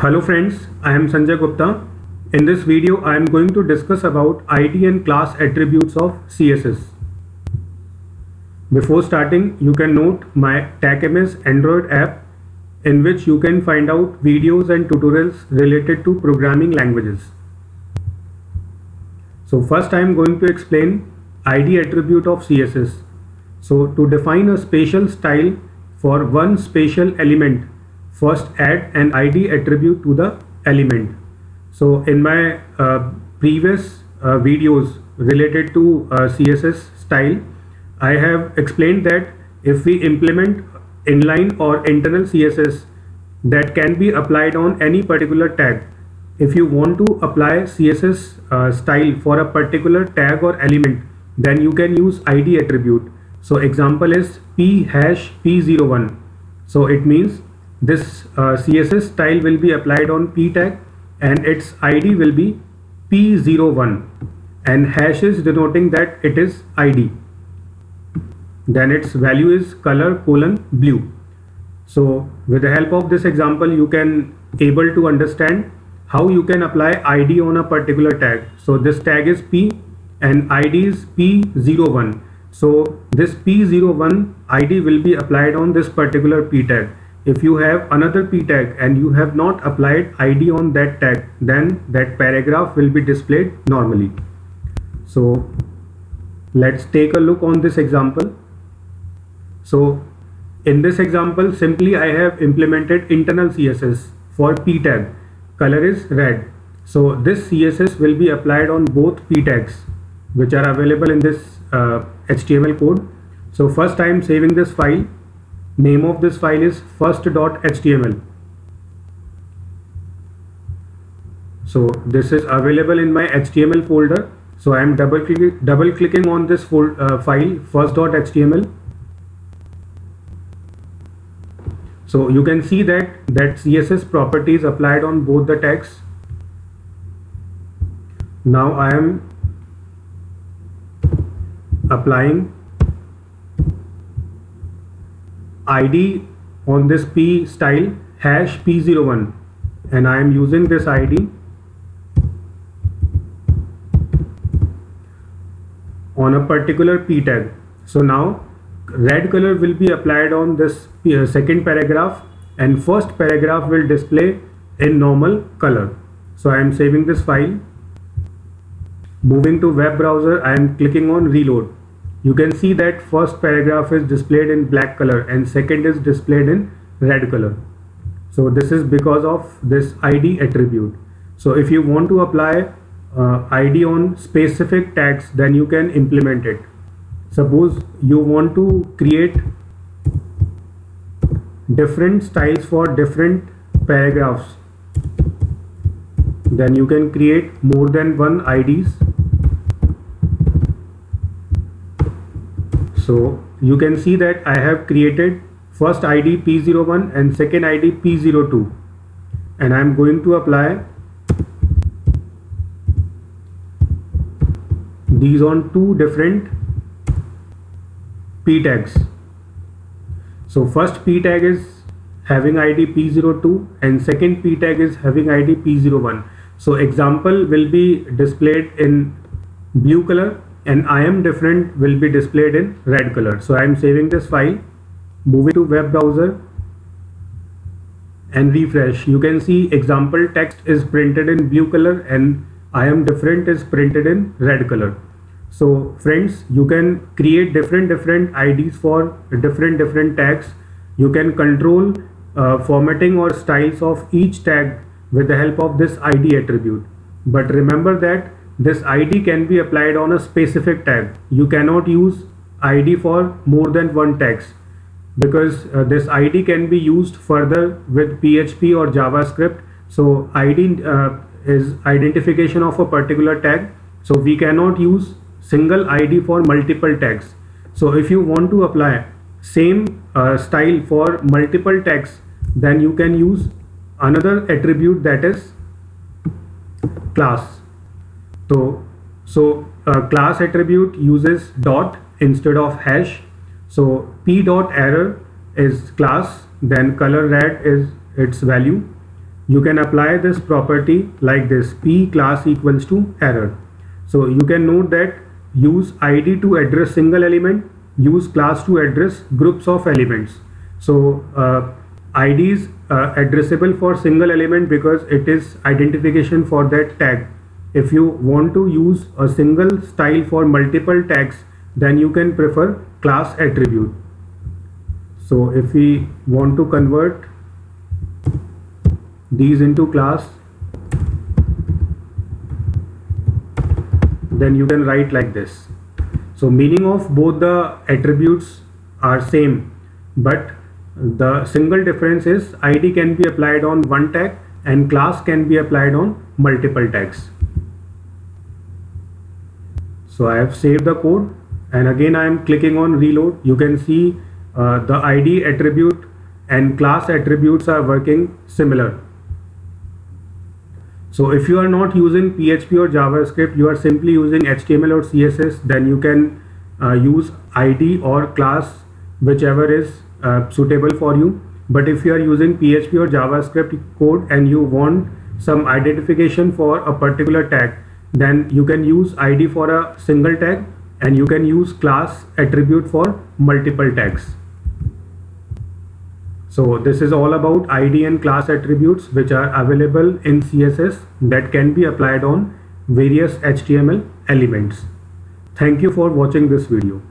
Hello friends, I am Sanjay Gupta. In this video, I am going to discuss about ID and class attributes of CSS. Before starting, you can note my TechMS Android app in which you can find out videos and tutorials related to programming languages. So first I am going to explain ID attribute of CSS. So to define a spatial style for one spatial element, first add an ID attribute to the element. So in my previous videos related to CSS style, I have explained that if we implement inline or internal CSS that can be applied on any particular tag. If you want to apply CSS style for a particular tag or element, then you can use ID attribute. So example is p#p01. So it means this CSS style will be applied on p tag and its ID will be p01 and hash is denoting that it is ID. Then its value is color : blue. So with the help of this example you can able to understand how you can apply ID on a particular tag. So this tag is p and ID is p01. So this p01 ID will be applied on this particular p tag. If you have another p tag and you have not applied ID on that tag, then that paragraph will be displayed normally. So let's take a look on this example. So in this example, simply I have implemented internal CSS for p tag. Color is red. So this CSS will be applied on both p tags which are available in this HTML code. So first I am saving this file. Name of this file is first.html. So this is available in my HTML folder. So I am double clicking on this file first.html. So you can see that CSS property is applied on both the tags. Now I am applying ID on this p style #p01 and I am using this ID on a particular p tag. So now red color will be applied on this second paragraph and first paragraph will display in normal color. So I am saving this file. Moving to web browser, I am clicking on reload. You can see that first paragraph is displayed in black color and second is displayed in red color. So this is because of this ID attribute. So if you want to apply ID on specific tags, then you can implement it. Suppose you want to create different styles for different paragraphs, then you can create more than one IDs. So you can see that I have created first ID p01 and second ID p02 and I am going to apply these on two different p tags. So first p tag is having ID p02 and second p tag is having ID p01. So example will be displayed in blue color and I am different will be displayed in red color. So I am saving this file, moving to web browser and refresh. You can see example text is printed in blue color and I am different is printed in red color. So friends, you can create different IDs for different tags. You can control formatting or styles of each tag with the help of this ID attribute. But remember that this ID can be applied on a specific tag. You cannot use ID for more than one tags because this ID can be used further with PHP or JavaScript. So ID is identification of a particular tag. So we cannot use single ID for multiple tags. So if you want to apply same style for multiple tags, then you can use another attribute, that is class. So class attribute uses dot instead of hash. So p dot error is class, then color red is its value. you can apply this property like this: p class equals to error. So you can note that use id to address single element, use class to address groups of elements. So id is addressable for single element because it is identification for that tag. If you want to use a single style for multiple tags, then you can prefer class attribute. So if we want to convert these into class, then you can write like this. So meaning of both the attributes are same, but the single difference is id can be applied on one tag and class can be applied on multiple tags. So I have saved the code, and again I am clicking on reload. You can see the id attribute and class attributes are working similar. So if you are not using PHP or JavaScript, you are simply using HTML or CSS, then you can use id or class, whichever is suitable for you. But if you are using PHP or JavaScript code and you want some identification for a particular tag, then you can use id for a single tag and you can use class attribute for multiple tags. So this is all about id and class attributes which are available in CSS that can be applied on various HTML elements. Thank you for watching this video.